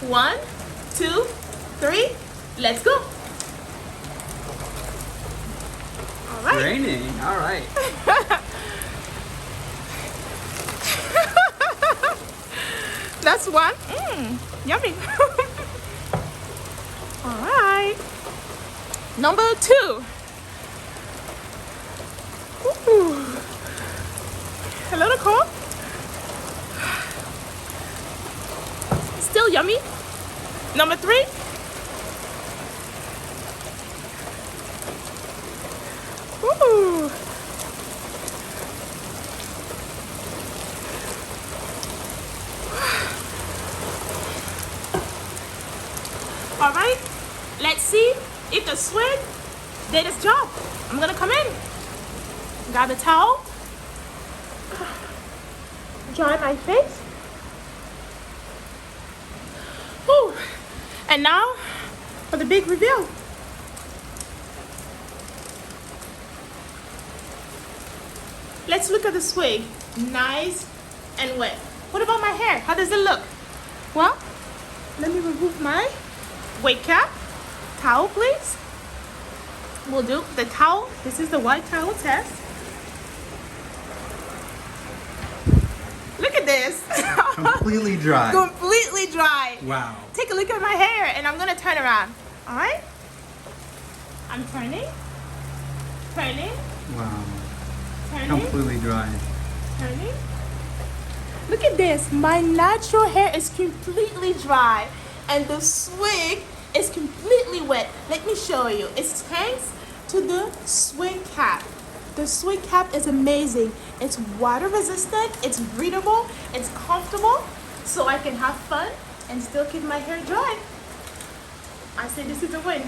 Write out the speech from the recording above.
1, 2, 3. Let's go. All right. Raining. All right. That's one. Yummy. All right. Number 2. Ooh. A little cold. Still yummy. Number 3. Ooh. All right, let's see if the Swig did its job. I'm gonna come in, grab a towel, dry my face. Whew. And now for the big reveal. Let's look at the Swig. Nice and wet. What about my hair? How does it look? Well, let me remove my wig cap. Towel, please. We'll do the towel. This is the white towel test. Look at this. Completely dry. Completely dry. Wow. Take a look at my hair, and I'm gonna turn around. All right? I'm turning. Turning. Wow. Turning. Completely dry. Turning. Look at this. My natural hair is completely dry, and the Swig is completely wet. Let me show you. It's thanks to the Swig cap. The Swig cap is amazing. It's water resistant, it's breathable, it's comfortable, so I can have fun and still keep my hair dry. I say this is a win.